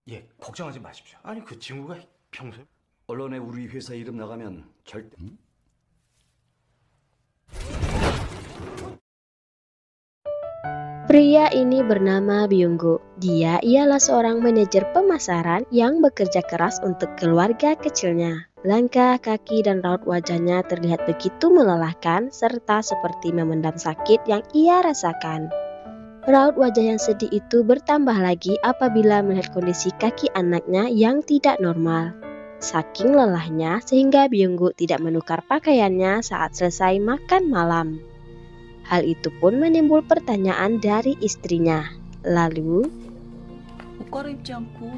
예, 걱정하지 마십시오. 아니 그 친구가 평소에 언론에 우리 회사 이름 나가면 절대. Pria ini bernama Byunggu. Dia ialah seorang manajer pemasaran yang bekerja keras untuk keluarga kecilnya. Langkah kaki dan raut wajahnya terlihat begitu melelahkan serta seperti memendam sakit yang ia rasakan. Raut wajah yang sedih itu bertambah lagi apabila melihat kondisi kaki anaknya yang tidak normal. Saking lelahnya sehingga Byunggu tidak menukar pakaiannya saat selesai makan malam. Hal itu pun menimbul pertanyaan dari istrinya. Lalu, 옷 갈아입지 않고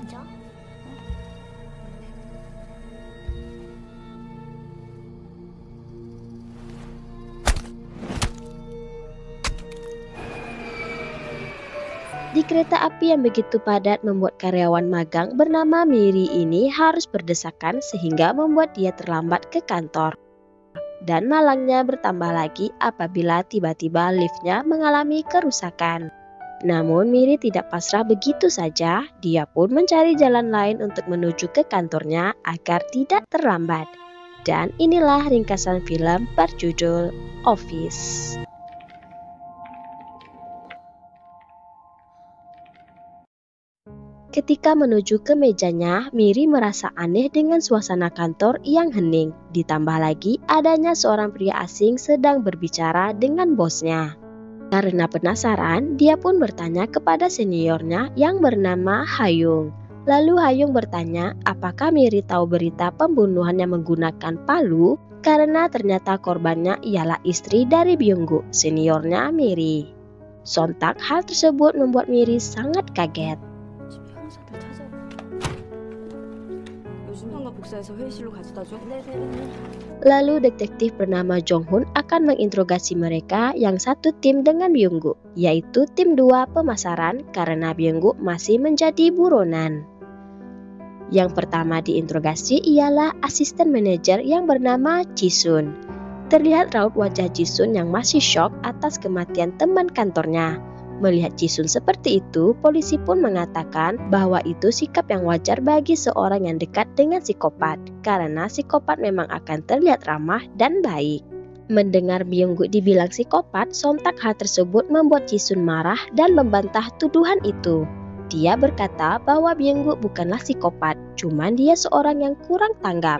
di kereta api yang begitu padat membuat karyawan magang bernama Miri ini harus berdesakan sehingga membuat dia terlambat ke kantor. Dan malangnya bertambah lagi apabila tiba-tiba liftnya mengalami kerusakan. Namun Miri tidak pasrah begitu saja, dia pun mencari jalan lain untuk menuju ke kantornya agar tidak terlambat. Dan inilah ringkasan film berjudul Office. Ketika menuju ke mejanya, Miri merasa aneh dengan suasana kantor yang hening. Ditambah lagi adanya seorang pria asing sedang berbicara dengan bosnya. Karena penasaran, dia pun bertanya kepada seniornya yang bernama Hayung. Lalu Hayung bertanya apakah Miri tahu berita pembunuhan yang menggunakan palu, karena ternyata korbannya ialah istri dari Byunggu, seniornya Miri. Sontak hal tersebut membuat Miri sangat kaget. 집에 형사들 찾아봐. 요즘 현관 복사해서 회의실로 가져다 줘. Lalu detektif bernama Jong-hun akan menginterogasi mereka yang satu tim dengan Byunggu, yaitu tim 2 pemasaran karena Byunggu masih menjadi buronan. Yang pertama diinterogasi ialah asisten manajer yang bernama Jisun. Terlihat raut wajah Jisun yang masih syok atas kematian teman kantornya. Melihat Jisun seperti itu, polisi pun mengatakan bahwa itu sikap yang wajar bagi seorang yang dekat dengan psikopat, karena psikopat memang akan terlihat ramah dan baik. Mendengar Byunggu dibilang psikopat, sontak hal tersebut membuat Jisun marah dan membantah tuduhan itu. Dia berkata bahwa Byunggu bukanlah psikopat, cuman dia seorang yang kurang tanggap.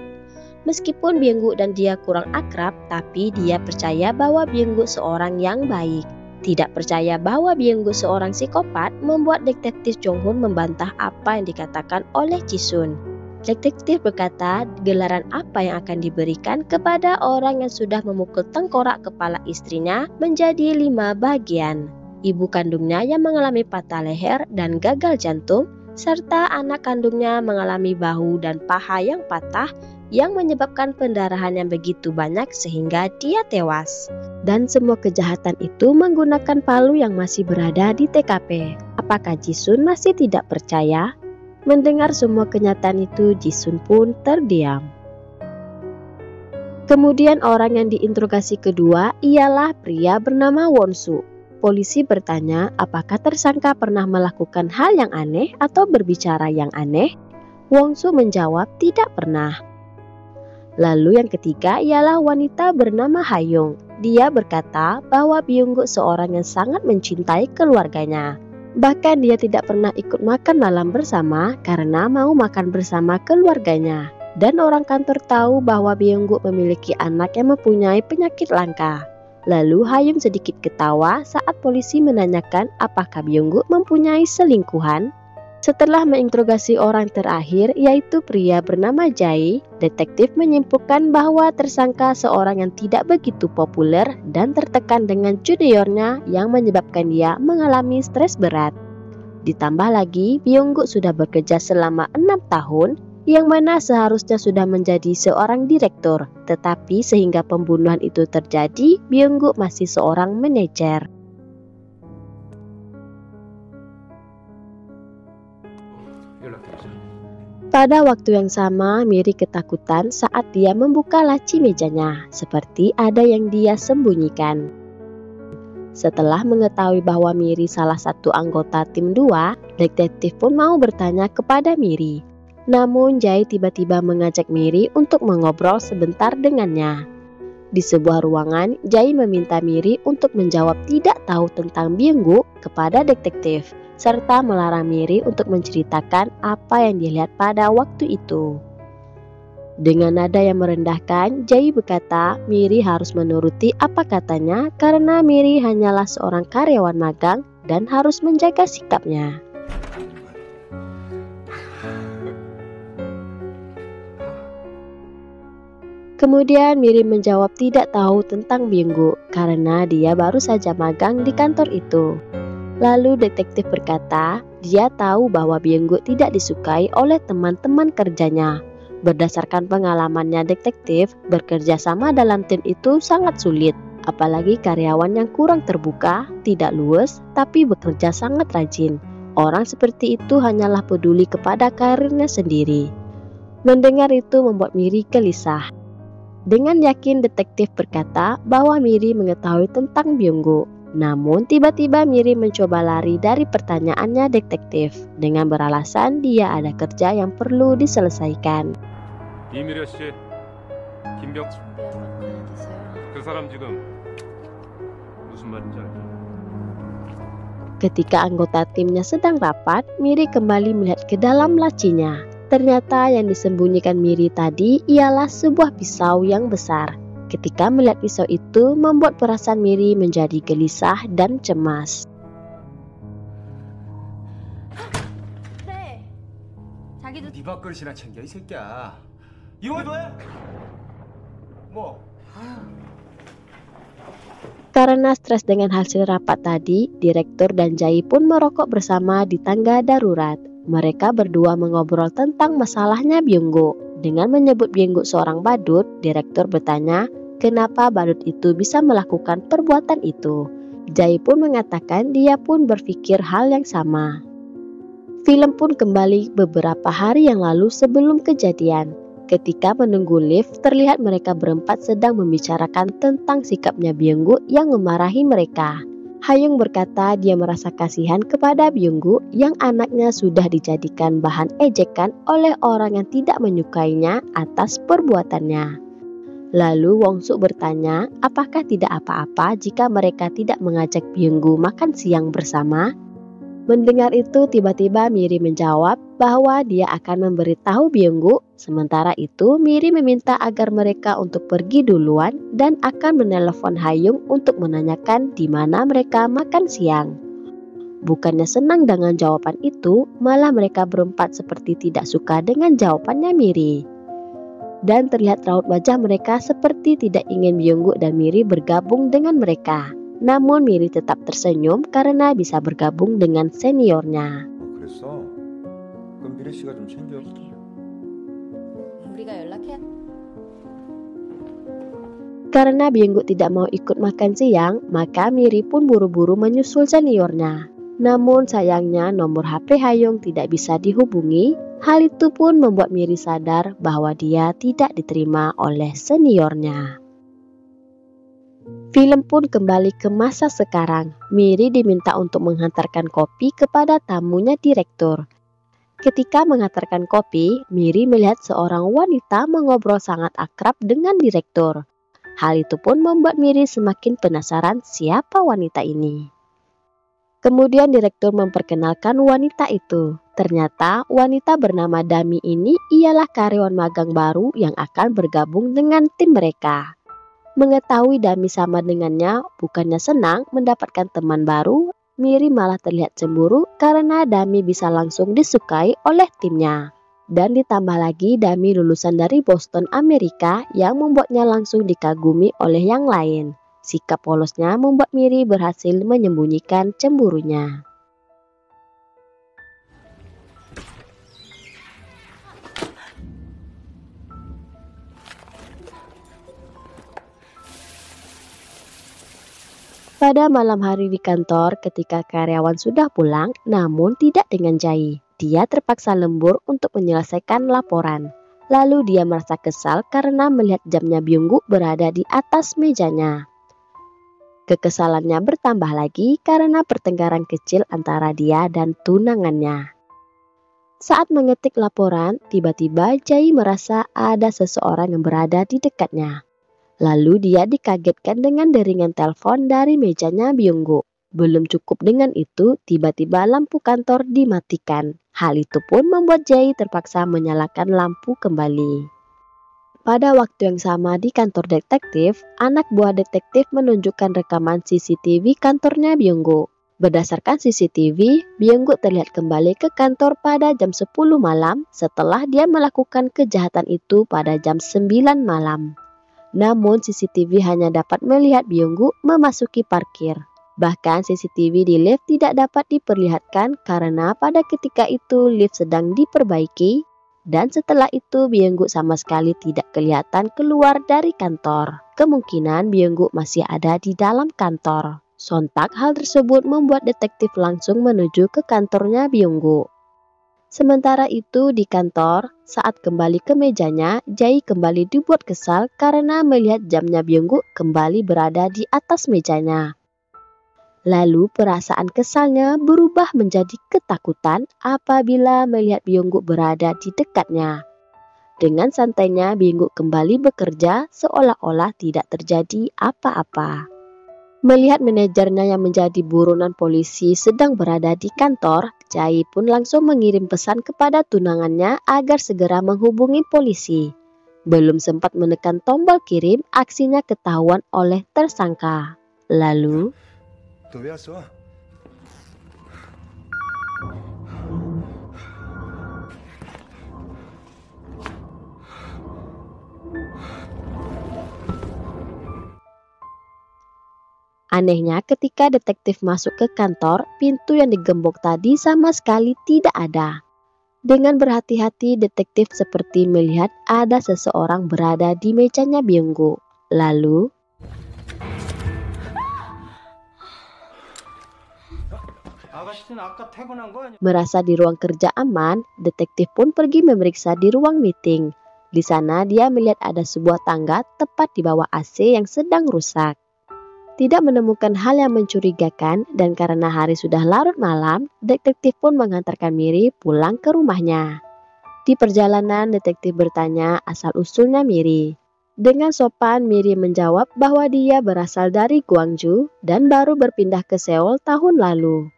Meskipun Byunggu dan dia kurang akrab, tapi dia percaya bahwa Byunggu seorang yang baik. Tidak percaya bahwa Byunggu seorang psikopat membuat detektif Jong-hun membantah apa yang dikatakan oleh Jisun. Detektif berkata gelaran apa yang akan diberikan kepada orang yang sudah memukul tengkorak kepala istrinya menjadi 5 bagian. Ibu kandungnya yang mengalami patah leher dan gagal jantung, serta anak kandungnya mengalami bahu dan paha yang patah yang menyebabkan pendarahan yang begitu banyak sehingga dia tewas. Dan semua kejahatan itu menggunakan palu yang masih berada di TKP. Apakah Jisun masih tidak percaya? Mendengar semua kenyataan itu, Jisun pun terdiam. Kemudian orang yang diinterogasi kedua ialah pria bernama Won-su. Polisi bertanya apakah tersangka pernah melakukan hal yang aneh atau berbicara yang aneh. Won-su menjawab tidak pernah. Lalu yang ketiga ialah wanita bernama Hayung. Dia berkata bahwa Byunggu seorang yang sangat mencintai keluarganya. Bahkan dia tidak pernah ikut makan malam bersama karena mau makan bersama keluarganya. Dan orang kantor tahu bahwa Byunggu memiliki anak yang mempunyai penyakit langka. Lalu Hayung sedikit ketawa saat polisi menanyakan apakah Byunggu mempunyai selingkuhan. Setelah menginterogasi orang terakhir yaitu pria bernama Jae, detektif menyimpulkan bahwa tersangka seorang yang tidak begitu populer dan tertekan dengan juniornya yang menyebabkan dia mengalami stres berat. Ditambah lagi, Byunggu sudah bekerja selama 6 tahun, yang mana seharusnya sudah menjadi seorang direktur, tetapi sehingga pembunuhan itu terjadi, Byunggu masih seorang manajer. Pada waktu yang sama, Miri ketakutan saat dia membuka laci mejanya, seperti ada yang dia sembunyikan. Setelah mengetahui bahwa Miri salah satu anggota tim 2, detektif pun mau bertanya kepada Miri. Namun Jai tiba-tiba mengajak Miri untuk mengobrol sebentar dengannya. Di sebuah ruangan, Jai meminta Miri untuk menjawab tidak tahu tentang Byung-gu kepada detektif, serta melarang Miri untuk menceritakan apa yang dilihat pada waktu itu. Dengan nada yang merendahkan, Jai berkata Miri harus menuruti apa katanya karena Miri hanyalah seorang karyawan magang dan harus menjaga sikapnya. Kemudian Miri menjawab tidak tahu tentang Byung-gu karena dia baru saja magang di kantor itu. Lalu detektif berkata dia tahu bahwa Byung-gu tidak disukai oleh teman-teman kerjanya. Berdasarkan pengalamannya detektif, bekerja sama dalam tim itu sangat sulit. Apalagi karyawan yang kurang terbuka, tidak luwes, tapi bekerja sangat rajin. Orang seperti itu hanyalah peduli kepada karirnya sendiri. Mendengar itu membuat Miri gelisah. Dengan yakin detektif berkata bahwa Miri mengetahui tentang Byung-gu. Namun tiba-tiba Miri mencoba lari dari pertanyaannya detektif dengan beralasan dia ada kerja yang perlu diselesaikan. 이미려 씨, 김병, 준비하러 가야 돼서요. 그 사람 지금 무슨 말인지 알죠? Ketika anggota timnya sedang rapat, Miri kembali melihat ke dalam lacinya. Ternyata yang disembunyikan Miri tadi ialah sebuah pisau yang besar. Ketika melihat pisau itu membuat perasaan Miri menjadi gelisah dan cemas. 네. 자기도 네 밥그릇이나 챙겨 이 새끼야. 이거도 해? 뭐? Karena stres dengan hasil rapat tadi, direktur dan Jai pun merokok bersama di tangga darurat. Mereka berdua mengobrol tentang masalahnya Byung-gu. Dengan menyebut Byung-gu seorang badut, direktur bertanya kenapa badut itu bisa melakukan perbuatan itu. Jai pun mengatakan dia pun berpikir hal yang sama. Film pun kembali beberapa hari yang lalu sebelum kejadian. Ketika menunggu lift, terlihat mereka berempat sedang membicarakan tentang sikapnya Byung-gu yang memarahi mereka. Hayung berkata dia merasa kasihan kepada Byung-gu yang anaknya sudah dijadikan bahan ejekan oleh orang yang tidak menyukainya atas perbuatannya. Lalu Wong-suk bertanya apakah tidak apa-apa jika mereka tidak mengajak Byung-gu makan siang bersama. Mendengar itu tiba-tiba Miri menjawab bahwa dia akan memberitahu Byung-gu. Sementara itu Miri meminta agar mereka untuk pergi duluan dan akan menelepon Hayung untuk menanyakan di mana mereka makan siang. Bukannya senang dengan jawaban itu, malah mereka berempat seperti tidak suka dengan jawabannya Miri. Dan terlihat raut wajah mereka seperti tidak ingin Byung-gu dan Miri bergabung dengan mereka. Namun Miri tetap tersenyum karena bisa bergabung dengan seniornya. 그랬어? 그럼 미래 씨가 좀 챙겨. 우리가 연락해. Karena Byung-gu tidak mau ikut makan siang, maka Miri pun buru-buru menyusul seniornya. Namun sayangnya nomor HP Hayung tidak bisa dihubungi. Hal itu pun membuat Miri sadar bahwa dia tidak diterima oleh seniornya. Film pun kembali ke masa sekarang. Miri diminta untuk menghantarkan kopi kepada tamunya direktur. Ketika mengantarkan kopi, Miri melihat seorang wanita mengobrol sangat akrab dengan direktur. Hal itu pun membuat Miri semakin penasaran siapa wanita ini. Kemudian direktur memperkenalkan wanita itu. Ternyata wanita bernama Dami ini ialah karyawan magang baru yang akan bergabung dengan tim mereka. Mengetahui Dami sama dengannya, bukannya senang mendapatkan teman baru, Miri malah terlihat cemburu karena Dami bisa langsung disukai oleh timnya. Dan ditambah lagi Dami lulusan dari Boston, Amerika yang membuatnya langsung dikagumi oleh yang lain. Sikap polosnya membuat Miri berhasil menyembunyikan cemburunya. Pada malam hari di kantor ketika karyawan sudah pulang namun tidak dengan Jai. Dia terpaksa lembur untuk menyelesaikan laporan. Lalu dia merasa kesal karena melihat jamnya Byung-gu berada di atas mejanya. Kekesalannya bertambah lagi karena pertengkaran kecil antara dia dan tunangannya. Saat mengetik laporan, tiba-tiba Jae merasa ada seseorang yang berada di dekatnya. Lalu dia dikagetkan dengan deringan telepon dari mejanya Byung-gu. Belum cukup dengan itu, tiba-tiba lampu kantor dimatikan. Hal itu pun membuat Jae terpaksa menyalakan lampu kembali. Pada waktu yang sama di kantor detektif, anak buah detektif menunjukkan rekaman CCTV kantornya Byung-gu. Berdasarkan CCTV, Byung-gu terlihat kembali ke kantor pada jam 10 malam setelah dia melakukan kejahatan itu pada jam 9 malam. Namun CCTV hanya dapat melihat Byung-gu memasuki parkir. Bahkan CCTV di lift tidak dapat diperlihatkan karena pada ketika itu lift sedang diperbaiki. Dan setelah itu Byung-gu sama sekali tidak kelihatan keluar dari kantor. Kemungkinan Byung-gu masih ada di dalam kantor. Sontak hal tersebut membuat detektif langsung menuju ke kantornya Byung-gu. Sementara itu di kantor, saat kembali ke mejanya, Jae kembali dibuat kesal karena melihat jamnya Byung-gu kembali berada di atas mejanya. Lalu perasaan kesalnya berubah menjadi ketakutan apabila melihat Byung-gu berada di dekatnya. Dengan santainya Byung-gu kembali bekerja seolah-olah tidak terjadi apa-apa. Melihat manajernya yang menjadi buronan polisi sedang berada di kantor, Jae pun langsung mengirim pesan kepada tunangannya agar segera menghubungi polisi. Belum sempat menekan tombol kirim, aksinya ketahuan oleh tersangka. Lalu 너 왜 왔어? anehnya ketika detektif masuk ke kantor, pintu yang digembok tadi sama sekali tidak ada. Dengan berhati-hati, detektif seperti melihat ada seseorang berada di mejanya Byung-gu. Lalu 아가씨는 아까 퇴근한 거 아니야? merasa di ruang kerja aman, detektif pun pergi memeriksa di ruang meeting. Di sana dia melihat ada sebuah tangga tepat di bawah AC yang sedang rusak. Tidak menemukan hal yang mencurigakan dan karena hari sudah larut malam, detektif pun mengantarkan Miri pulang ke rumahnya. Di perjalanan, detektif bertanya asal-usulnya Miri. Dengan sopan, Miri menjawab bahwa dia berasal dari Gwangju dan baru berpindah ke Seoul tahun lalu.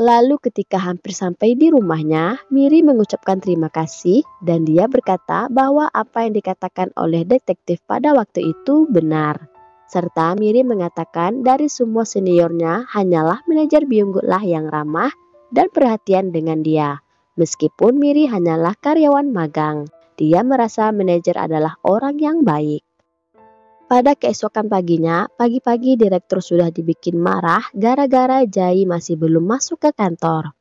Lalu ketika hampir sampai di rumahnya, Miri mengucapkan terima kasih dan dia berkata bahwa apa yang dikatakan oleh detektif pada waktu itu benar. Serta Miri mengatakan dari semua seniornya hanyalah manajer Byung-gu lah yang ramah dan perhatian dengan dia. Meskipun Miri hanyalah karyawan magang, dia merasa manajer adalah orang yang baik. Pada keesokan paginya, pagi-pagi direktur sudah dibikin marah gara-gara Jae masih belum masuk ke kantor.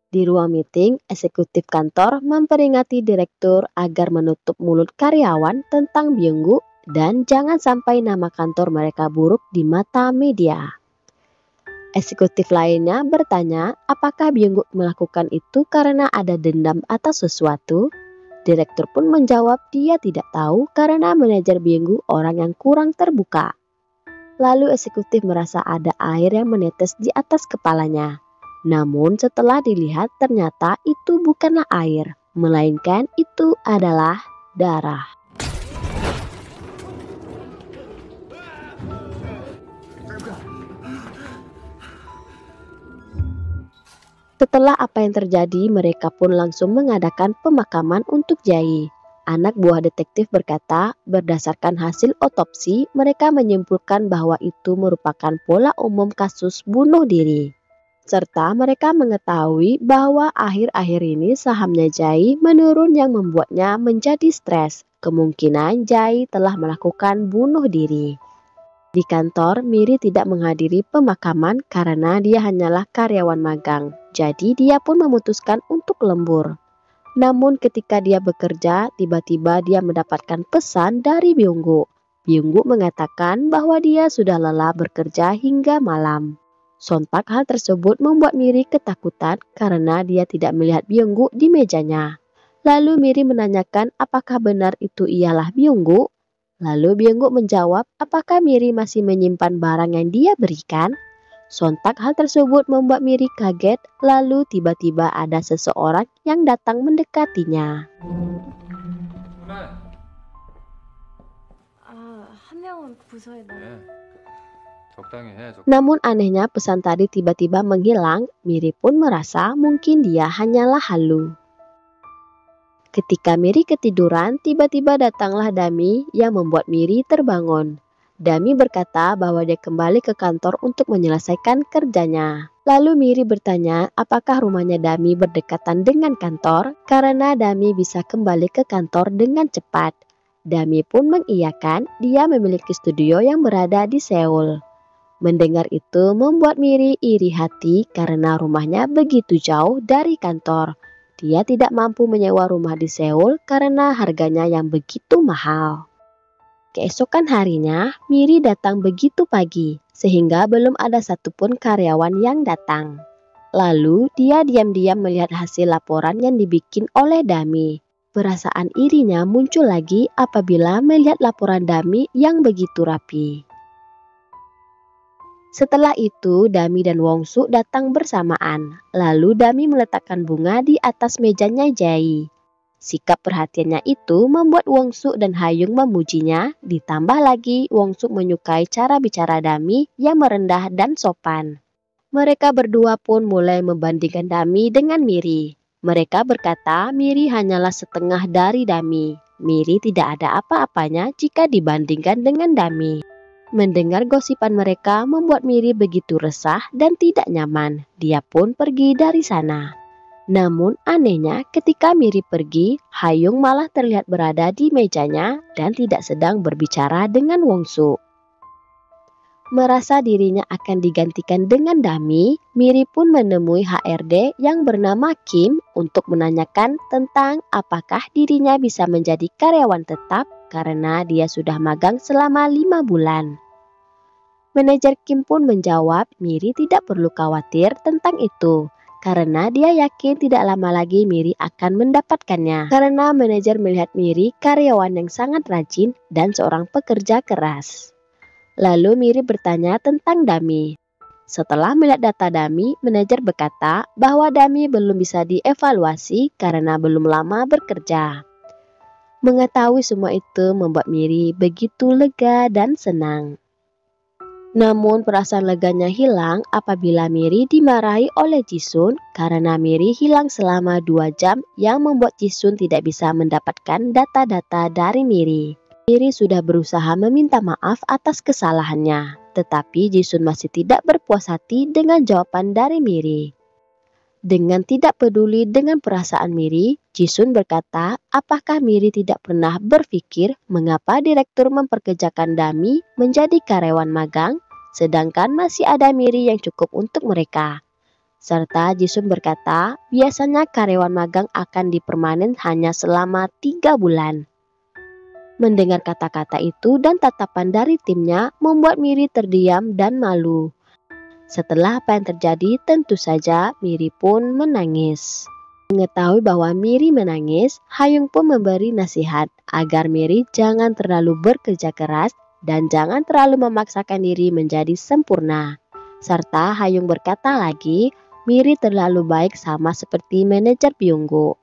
Di ruang meeting, eksekutif kantor memperingati direktur agar menutup mulut karyawan tentang Byung-gu dan jangan sampai nama kantor mereka buruk di mata media. Eksekutif lainnya bertanya apakah Byung-gu melakukan itu karena ada dendam atas sesuatu. Direktur pun menjawab dia tidak tahu karena manajer Byung-gu orang yang kurang terbuka. Lalu eksekutif merasa ada air yang menetes di atas kepalanya. Namun setelah dilihat ternyata itu bukanlah air, melainkan itu adalah darah. Setelah apa yang terjadi, mereka pun langsung mengadakan pemakaman untuk Jae. Anak buah detektif berkata, berdasarkan hasil otopsi, mereka menyimpulkan bahwa itu merupakan pola umum kasus bunuh diri. Serta mereka mengetahui bahwa akhir-akhir ini sahamnya Jae menurun yang membuatnya menjadi stres. Kemungkinan Jae telah melakukan bunuh diri. Di kantor, Miri tidak menghadiri pemakaman karena dia hanyalah karyawan magang. Jadi dia pun memutuskan untuk lembur. Namun ketika dia bekerja, tiba-tiba dia mendapatkan pesan dari Byung-gu. Byung-gu mengatakan bahwa dia sudah lelah bekerja hingga malam. Sontak hal tersebut membuat Miri ketakutan karena dia tidak melihat Byung-gu di mejanya. Lalu Miri menanyakan apakah benar itu ialah Byunggu. Lalu Byunggu menjawab apakah Miri masih menyimpan barang yang dia berikan. Sontak hal tersebut membuat Miri kaget, lalu tiba-tiba ada seseorang yang datang mendekatinya. 한 명은 부서에 네. 적당히 해. Namun anehnya pesan tadi tiba-tiba menghilang, Miri pun merasa mungkin dia hanyalah halu. Ketika Miri ketiduran, tiba-tiba datanglah Dami yang membuat Miri terbangun. Dami berkata bahwa dia kembali ke kantor untuk menyelesaikan kerjanya. Lalu Miri bertanya apakah rumahnya Dami berdekatan dengan kantor, karena Dami bisa kembali ke kantor dengan cepat. Dami pun mengiyakan dia memiliki studio yang berada di Seoul. Mendengar itu membuat Miri iri hati karena rumahnya begitu jauh dari kantor. Dia tidak mampu menyewa rumah di Seoul karena harganya yang begitu mahal. Keesokan harinya, Miri datang begitu pagi, sehingga belum ada satupun karyawan yang datang. Lalu, dia diam-diam melihat hasil laporan yang dibikin oleh Dami. Perasaan irinya muncul lagi apabila melihat laporan Dami yang begitu rapi. Setelah itu, Dami dan Wongsu datang bersamaan. Lalu Dami meletakkan bunga di atas mejanya Jae. Sikap perhatiannya itu membuat Wongsu dan Hayung memujinya, ditambah lagi Wongsu menyukai cara bicara Dami yang merendah dan sopan. Mereka berdua pun mulai membandingkan Dami dengan Miri. Mereka berkata Miri hanyalah setengah dari Dami. Miri tidak ada apa-apanya jika dibandingkan dengan Dami. Mendengar gosipan mereka membuat Miri begitu resah dan tidak nyaman. Dia pun pergi dari sana. Namun anehnya ketika Miri pergi, Hayung malah terlihat berada di mejanya dan tidak sedang berbicara dengan Wongsu. Merasa dirinya akan digantikan dengan Dami, Miri pun menemui HRD yang bernama Kim untuk menanyakan tentang apakah dirinya bisa menjadi karyawan tetap karena dia sudah magang selama 5 bulan. Manajer Kim pun menjawab Miri tidak perlu khawatir tentang itu. Karena dia yakin tidak lama lagi Miri akan mendapatkannya. Karena manajer melihat Miri karyawan yang sangat rajin dan seorang pekerja keras. Lalu Miri bertanya tentang Dami. Setelah melihat data Dami, manajer berkata bahwa Dami belum bisa dievaluasi karena belum lama bekerja. Mengetahui semua itu membuat Miri begitu lega dan senang. Namun perasaan leganya hilang apabila Miri dimarahi oleh Jisun karena Miri hilang selama 2 jam yang membuat Jisun tidak bisa mendapatkan data-data dari Miri. Miri sudah berusaha meminta maaf atas kesalahannya, tetapi Jisun masih tidak berpuas hati dengan jawaban dari Miri. Dengan tidak peduli dengan perasaan Miri, Jisun berkata apakah Miri tidak pernah berpikir mengapa direktur memperkerjakan Dami menjadi karyawan magang, sedangkan masih ada Miri yang cukup untuk mereka. Serta Jisun berkata biasanya karyawan magang akan dipermanen hanya selama 3 bulan. Mendengar kata-kata itu dan tatapan dari timnya membuat Miri terdiam dan malu. Setelah apa yang terjadi tentu saja Miri pun menangis. Mengetahui bahwa Miri menangis, Hayung pun memberi nasihat agar Miri jangan terlalu bekerja keras dan jangan terlalu memaksakan diri menjadi sempurna. Serta Hayung berkata lagi, Miri terlalu baik sama seperti manajer Byunggu.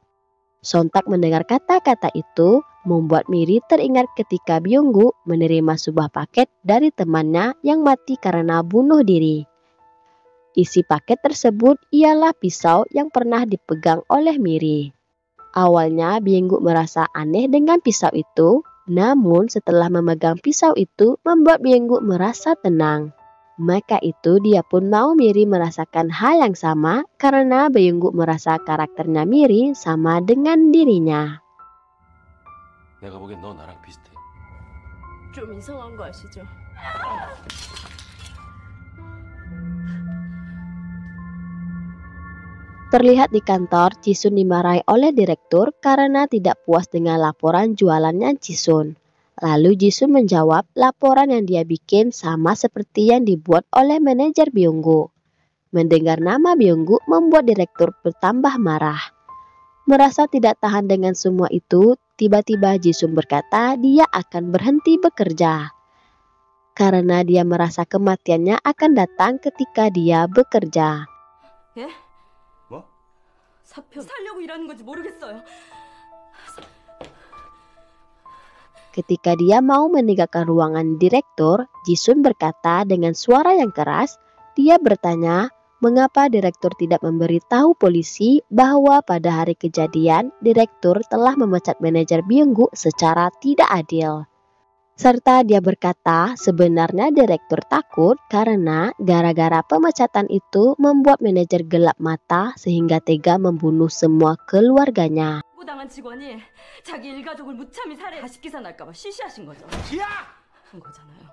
Sontak mendengar kata-kata itu, membuat Miri teringat ketika Byunggu menerima sebuah paket dari temannya yang mati karena bunuh diri. Isi paket tersebut ialah pisau yang pernah dipegang oleh Miri. Awalnya Byunggu merasa aneh dengan pisau itu, namun setelah memegang pisau itu membuat Byunggu merasa tenang. Maka itu dia pun mau Miri merasakan hal yang sama karena Byunggu merasa karakternya Miri sama dengan dirinya. 내가 보기엔 너 나랑 비슷해. 좀 이상한 거 아시죠? Terlihat di kantor, Jisun dimarahi oleh direktur karena tidak puas dengan laporan jualannya Jisun. Lalu Jisun menjawab laporan yang dia bikin sama seperti yang dibuat oleh manajer Byunggu. Mendengar nama Byunggu membuat direktur bertambah marah. Merasa tidak tahan dengan semua itu, tiba-tiba Jisung berkata dia akan berhenti bekerja. Karena dia merasa kematiannya akan datang ketika dia bekerja. 예? 뭐? 사표 살려고 일하는 건지 모르겠어요. Ketika dia mau meninggalkan ruangan direktur, Jisun berkata dengan suara yang keras. Dia bertanya mengapa direktur tidak memberitahu polisi bahwa pada hari kejadian direktur telah memecat manajer Byung-gu secara tidak adil. Serta dia berkata sebenarnya direktur takut karena gara-gara pemecatan itu membuat manajer gelap mata sehingga tega membunuh semua keluarganya. 부당한 직원이 자기 일가족을 무참히 살해 가십 기사 날까봐 시시하신 거죠. 지야! 한 거잖아요.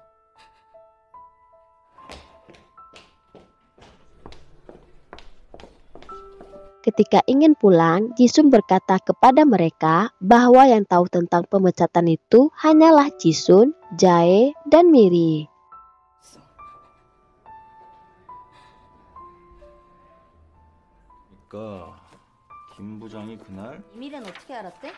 Ketika ingin pulang, Jisung berkata kepada mereka bahwa yang tahu tentang pemecatan itu hanyalah Jisun, Jae, dan Miri. 그러니까 김 부장이 그날 미래는 어떻게 알았대?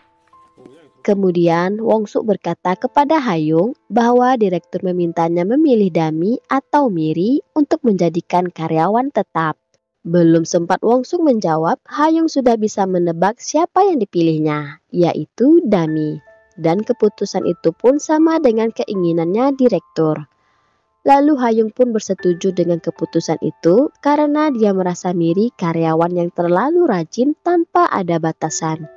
Kemudian Wongsuk berkata kepada Hayung bahwa direktur memintanya memilih Dami atau Miri untuk menjadikan karyawan tetap. Belum sempat Wongsuk menjawab, Hayung sudah bisa menebak siapa yang dipilihnya, yaitu Dami. Dan keputusan itu pun sama dengan keinginannya direktur. Lalu Hayung pun bersetuju dengan keputusan itu karena dia merasa Miri karyawan yang terlalu rajin tanpa ada batasan.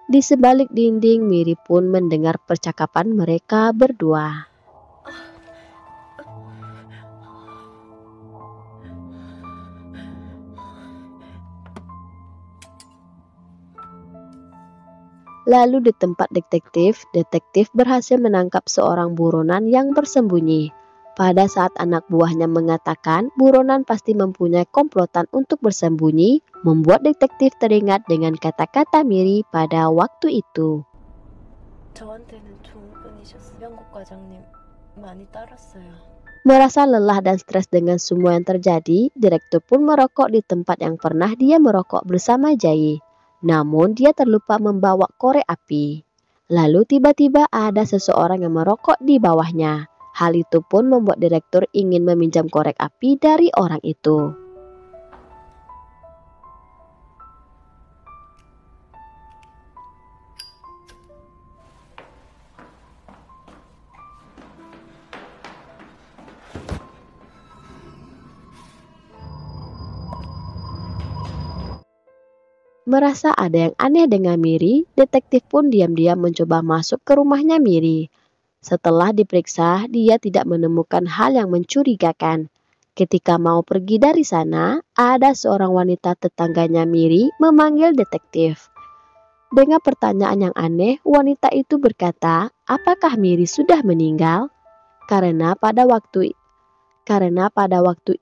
Di sebalik dinding, Miri pun mendengar percakapan mereka berdua. Lalu di tempat detektif berhasil menangkap seorang buronan yang bersembunyi. Pada saat anak buahnya mengatakan buronan pasti mempunyai komplotan untuk bersembunyi, membuat detektif teringat dengan kata-kata Miri pada waktu itu. 저한테는 좋은 분이셨어요. 명국 과장님 많이 따랐어요. Merasa lelah dan stres dengan semua yang terjadi, direktur pun merokok di tempat yang pernah dia merokok bersama Jae. Namun dia terlupa membawa korek api. Lalu tiba-tiba ada seseorang yang merokok di bawahnya. Hal itu pun membuat direktur ingin meminjam korek api dari orang itu. Merasa ada yang aneh dengan Miri, detektif pun diam-diam mencoba masuk ke rumahnya Miri. Setelah diperiksa, dia tidak menemukan hal yang mencurigakan. Ketika mau pergi dari sana, ada seorang wanita tetangganya Miri memanggil detektif. Dengan pertanyaan yang aneh, wanita itu berkata, apakah Miri sudah meninggal? Karena pada waktu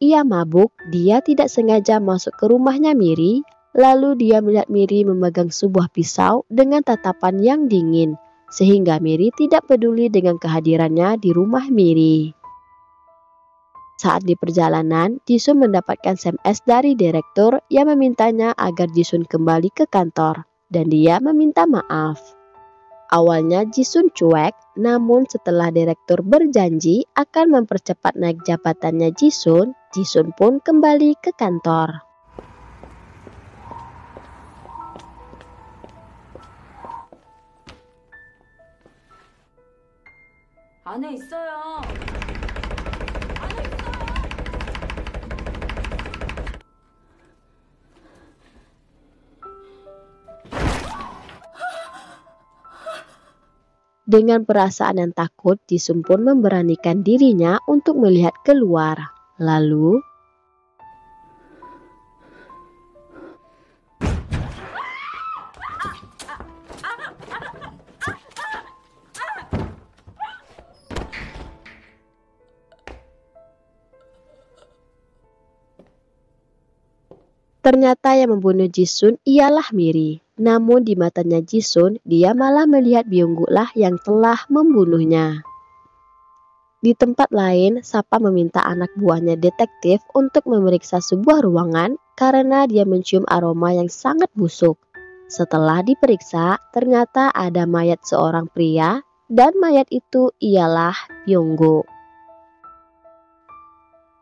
ia mabuk, dia tidak sengaja masuk ke rumahnya Miri. Lalu dia melihat Miri memegang sebuah pisau dengan tatapan yang dingin, sehingga Miri tidak peduli dengan kehadirannya di rumah Miri. Saat di perjalanan, Jisun mendapatkan SMS dari direktur yang memintanya agar Jisun kembali ke kantor, dan dia meminta maaf. Awalnya Jisun cuek, namun setelah direktur berjanji akan mempercepat naik jabatannya Jisun pun kembali ke kantor. 안에 있어요. 안에 있어요. Dengan perasaan yang takut, Jisung pun memberanikan dirinya untuk melihat keluar. Lalu, ternyata yang membunuh Jisun ialah Miri. Namun di matanya Jisun, dia malah melihat Byung-gu lah yang telah membunuhnya. Di tempat lain, Sapa meminta anak buahnya detektif untuk memeriksa sebuah ruangan karena dia mencium aroma yang sangat busuk. Setelah diperiksa, ternyata ada mayat seorang pria dan mayat itu ialah Byung-gu.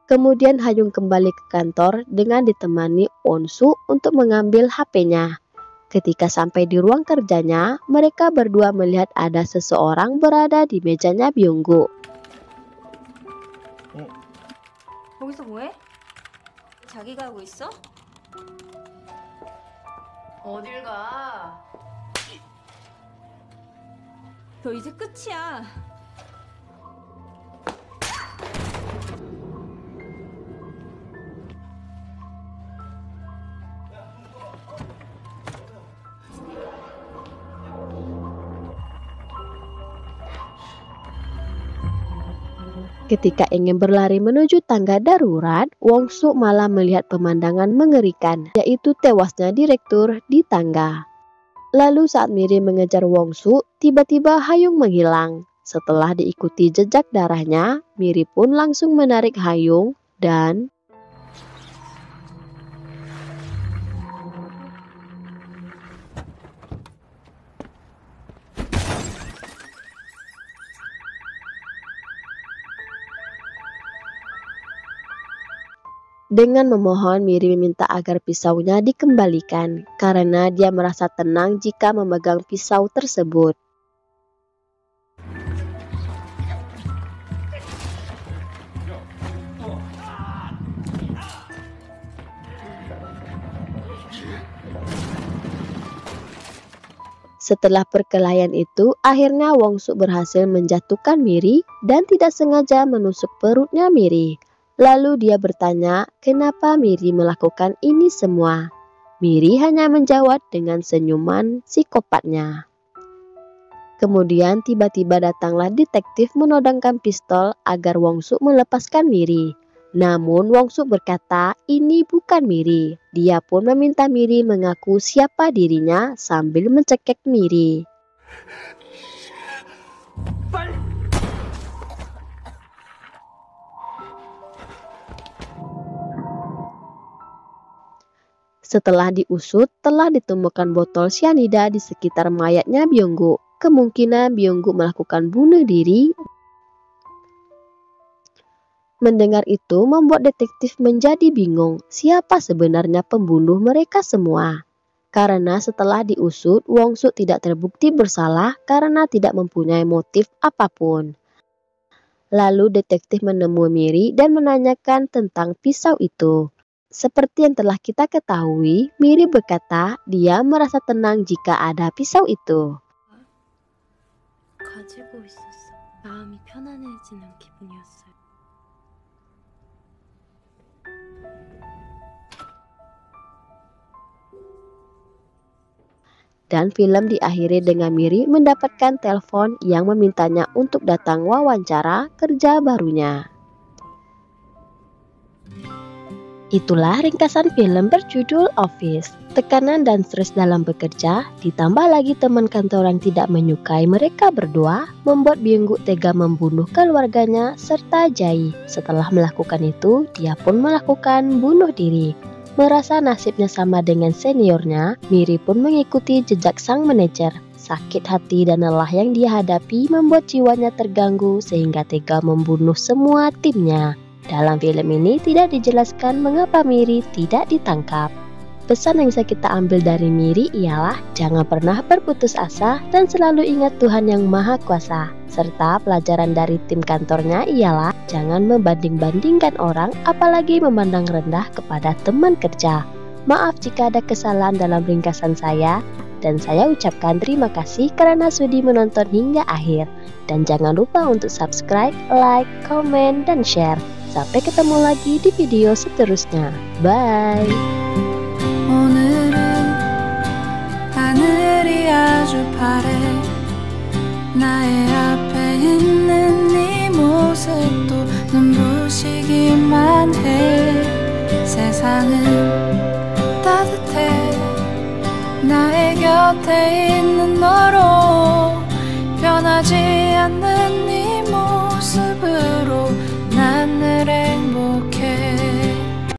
Kemudian Hayung kembali ke kantor dengan ditemani Won-soo untuk mengambil HP-nya. Ketika sampai di ruang kerjanya, mereka berdua melihat ada seseorang berada di mejanya Byung-gu. 거기서 뭐해? 자기가 하고 있어? 어딜 가? 너 이제 끝이야. Ketika ingin berlari menuju tangga darurat, Won-soo malah melihat pemandangan mengerikan, yaitu tewasnya direktur di tangga. Lalu saat Miri mengejar Won-soo, tiba-tiba Hayung menghilang. Setelah diikuti jejak darahnya, Miri pun langsung menarik Hayung dan dengan memohon, Miri meminta agar pisaunya dikembalikan karena dia merasa tenang jika memegang pisau tersebut. Setelah perkelahian itu, akhirnya Won-soo berhasil menjatuhkan Miri dan tidak sengaja menusuk perutnya Miri. Lalu dia bertanya, kenapa Miri melakukan ini semua? Miri hanya menjawab dengan senyuman psikopatnya. Kemudian tiba-tiba datanglah detektif menodongkan pistol agar Won-soo melepaskan Miri. Namun Won-soo berkata, ini bukan Miri. Dia pun meminta Miri mengaku siapa dirinya sambil mencekik Miri. Setelah diusut, telah ditemukan botol cyanida di sekitar mayatnya Byung-gu. Kemungkinan Byung-gu melakukan bunuh diri. Mendengar itu membuat detektif menjadi bingung siapa sebenarnya pembunuh mereka semua. Karena setelah diusut, Won-soo tidak terbukti bersalah karena tidak mempunyai motif apapun. Lalu detektif menemui Miri dan menanyakan tentang pisau itu. Seperti yang telah kita ketahui, Miri berkata dia merasa tenang jika ada pisau itu. 가지고 있었어. 마음이 편안해지는 기분이었어요. Dan film diakhiri dengan Miri mendapatkan telepon yang memintanya untuk datang wawancara kerja barunya. Itulah ringkasan film berjudul Office. Tekanan dan stres dalam bekerja, ditambah lagi teman kantor yang tidak menyukai mereka berdua, membuat Byung-gu tega membunuh keluarganya serta Jae. Setelah melakukan itu, dia pun melakukan bunuh diri. Merasa nasibnya sama dengan seniornya, Miri pun mengikuti jejak sang manajer. Sakit hati dan lelah yang dia hadapi membuat jiwanya terganggu sehingga tega membunuh semua timnya. Dalam film ini tidak dijelaskan mengapa Miri tidak ditangkap. Pesan yang bisa kita ambil dari Miri ialah jangan pernah berputus asa dan selalu ingat Tuhan yang Maha Kuasa. Serta pelajaran dari tim kantornya ialah jangan membanding-bandingkan orang apalagi memandang rendah kepada teman kerja. Maaf jika ada kesalahan dalam ringkasan saya dan saya ucapkan terima kasih karena sudi menonton hingga akhir. Dan jangan lupa untuk subscribe, like, komen, dan share. Sampai ketemu lagi di video seterusnya. Bye! 오늘은 하늘이 아주 파래 나의 앞에 있는 네 모습도 눈부시기만 해 세상은 따뜻해 나의 곁에 있는 너로 변하지 않는 네 모습을